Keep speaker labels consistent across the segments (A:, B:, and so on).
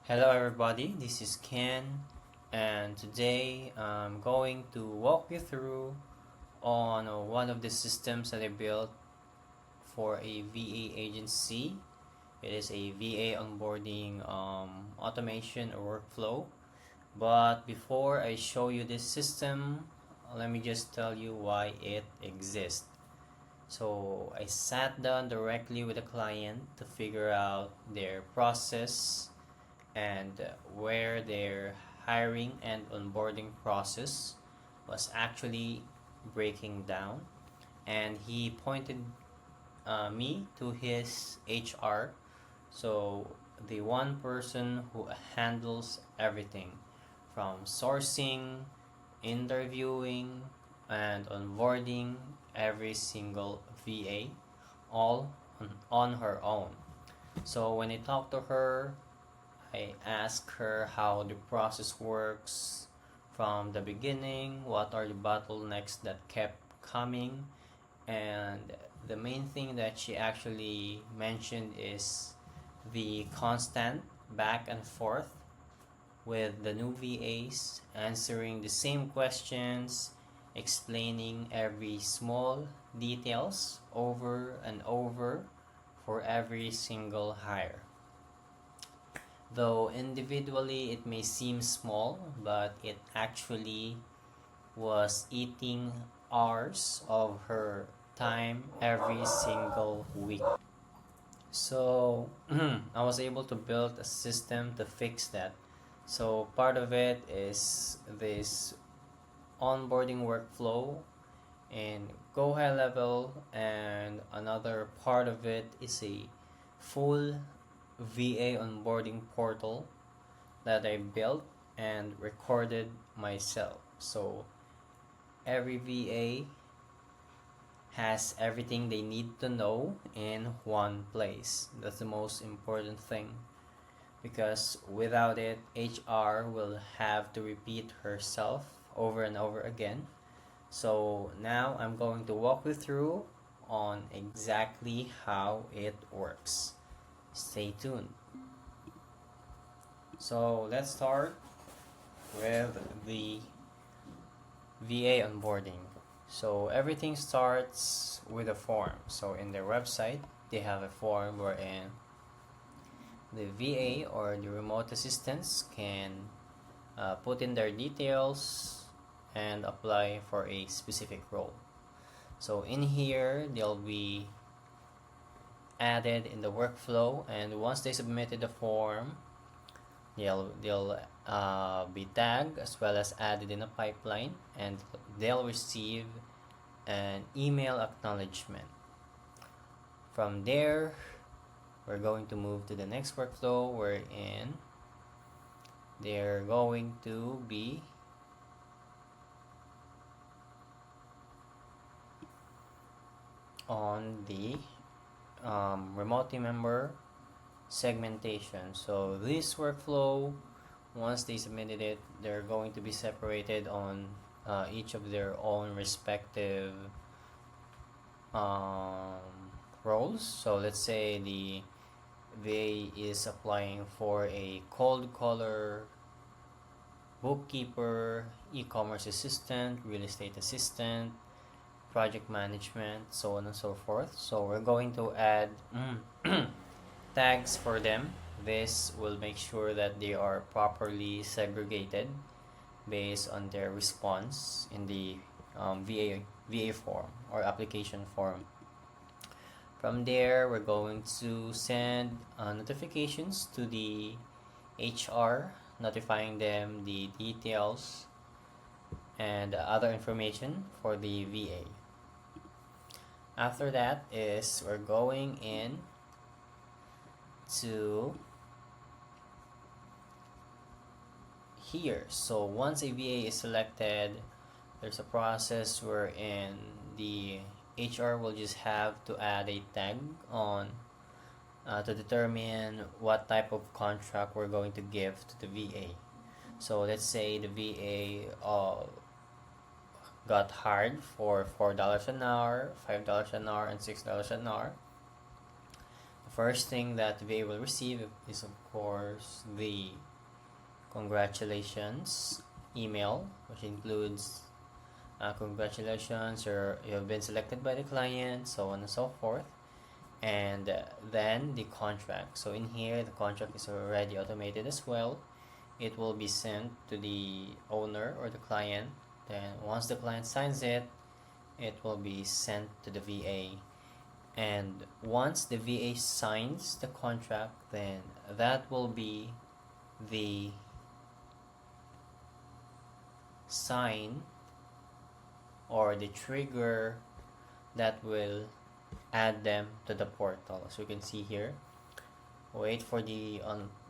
A: Hello everybody, this is Ken, and today I'm going to walk you through on one of the systems that I built for a VA agency. It is a VA onboarding automation or workflow. But before I show you this system, let me just tell you why it exists. So I sat down directly with the client to figure out their process and where their hiring and onboarding process was actually breaking down. And he pointed me to his HR, so the one person who handles everything from sourcing, interviewing, and onboarding every single VA all on her own. So when I talked to her, I ask her how the process works from the beginning, what are the bottlenecks that kept coming, and the main thing that she actually mentioned is the constant back and forth with the new VAs answering the same questions, explaining every small details over and over for every single hire. Though individually it may seem small, but it actually was eating hours of her time every single week. So I was able to build a system to fix that. So part of it is this onboarding workflow in Go High Level, and another part of it is a full VA onboarding portal that I built and recorded myself. So every VA has everything they need to know in one place. That's the most important thing, because without it, HR will have to repeat herself over and over again. So now I'm going to walk you through on exactly how it works. Stay tuned. So let's start with the VA onboarding. So everything starts with a form. So in their website, they have a form wherein the VA or the remote assistants can put in their details and apply for a specific role. So in here, they'll be added in the workflow, and once they submitted the form, they'll be tagged as well as added in a pipeline, and they'll receive an email acknowledgement. From there, we're going to move to the next workflow wherein they're going to be on the remote team member segmentation. So this workflow, once they submitted it, they're going to be separated on each of their own respective roles. So let's say the VA is applying for a cold caller, bookkeeper, e-commerce assistant, real estate assistant, project management, so on and so forth. So we're going to add tags for them. This will make sure that they are properly segregated based on their response in the VA form or application form. From there, we're going to send notifications to the HR, notifying them the details and other information for the VA. After that is we're going in to here. So once a VA is selected, there's a process wherein the HR will just have to add a tag on to determine what type of contract we're going to give to the VA. So let's say the VA got hired for $4 an hour, $5 an hour, and $6 an hour. The first thing that VA will receive is of course the congratulations email, which includes congratulations, you have been selected by the client, so on and so forth. And then the contract. So in here, the contract is already automated as well. It will be sent to the owner or the client. Then once the client signs it, it will be sent to the VA. And once the VA signs the contract, then that will be the sign or the trigger that will add them to the portal. So you can see here, wait for the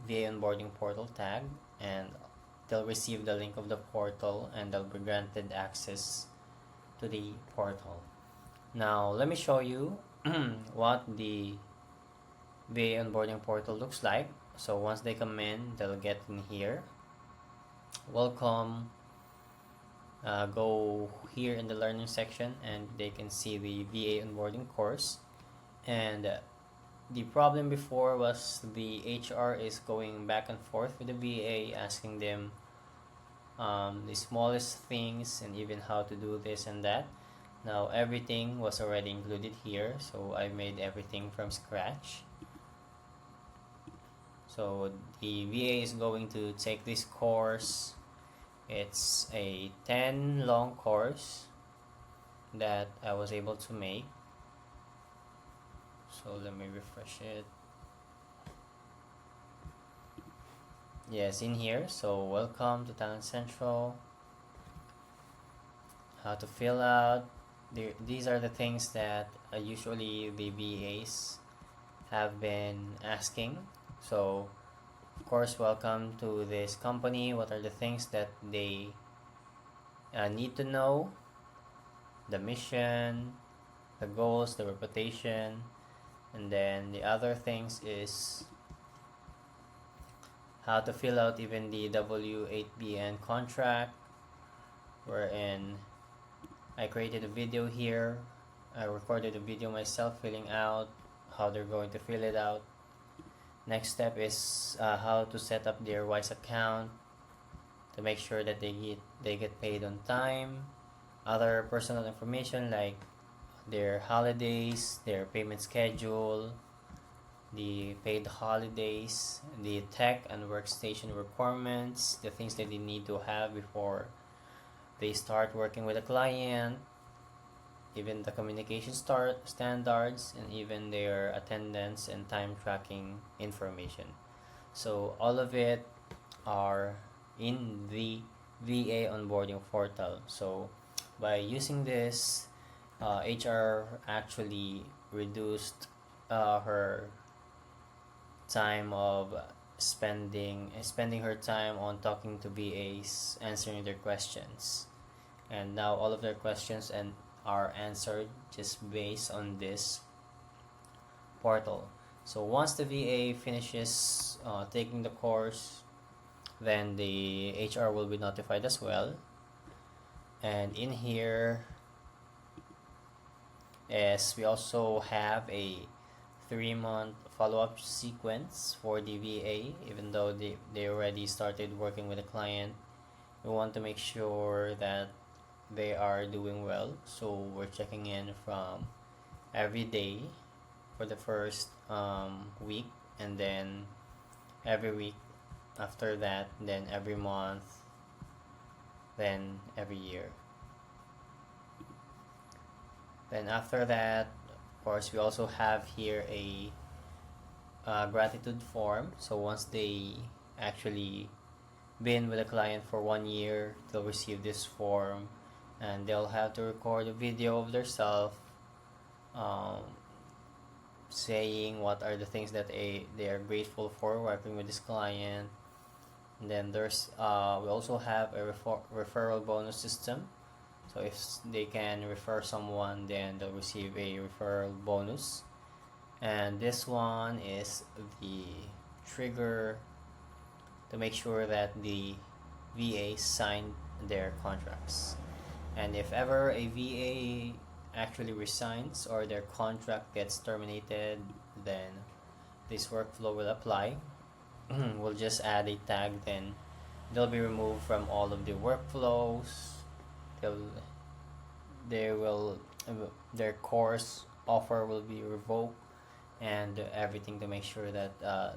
A: VA onboarding portal tag, and they'll receive the link of the portal and they'll be granted access to the portal. Now let me show you what the VA onboarding portal looks like. So once they come in, they'll get in here, welcome, go here in the learning section, and they can see the VA onboarding course. And the problem before was the HR is going back and forth with the VA, asking them the smallest things and even how to do this and that. Now everything was already included here, so I made everything from scratch. So the VA is going to take this course. It's a 10 long course that I was able to make. So let me refresh it. Yes, in here. So welcome to Talent Central. How to fill out. These are the things that usually the VAs have been asking. So of course, welcome to this company. What are the things that they need to know? The mission, the goals, the reputation, and then the other things is how to fill out even the W8BN contract, wherein I created a video here. I recorded a video myself filling out how they're going to fill it out. Next step is how to set up their WISE account to make sure that they get paid on time. Other personal information like their holidays, their payment schedule, the paid holidays, the tech and workstation requirements, the things that they need to have before they start working with a client, even the communication standards, and even their attendance and time tracking information. So all of it are in the VA onboarding portal. So by using this, HR actually reduced her time of spending her time on talking to VAs, answering their questions, and now all of their questions are answered just based on this portal. So once the VA finishes taking the course, then the HR will be notified as well. And in here, as we also have a 3-month follow-up sequence for the VA, even though they already started working with a client, we want to make sure that they are doing well. So we're checking in from every day for the first week, and then every week after that, then every month, then every year. Then after that, of course, we also have here a gratitude form. So once they actually been with a client for 1 year, they'll receive this form, and they'll have to record a video of themselves saying what are the things that they are grateful for working with this client. And then there's we also have a referral bonus system. So if they can refer someone, then they'll receive a referral bonus. And this one is the trigger to make sure that the VA signed their contracts. And if ever a VA actually resigns or their contract gets terminated, then this workflow will apply. We'll just add a tag, then they'll be removed from all of the workflows. They'll they will their course offer will be revoked, and everything to make sure that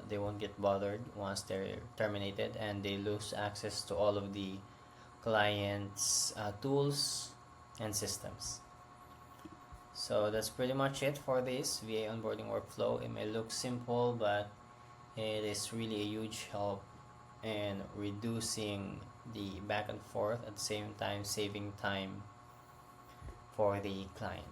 A: they won't get bothered once they're terminated, and they lose access to all of the clients tools and systems. So that's pretty much it for this VA onboarding workflow. It may look simple, but it is really a huge help in reducing the back and forth, at the same time saving time for the client.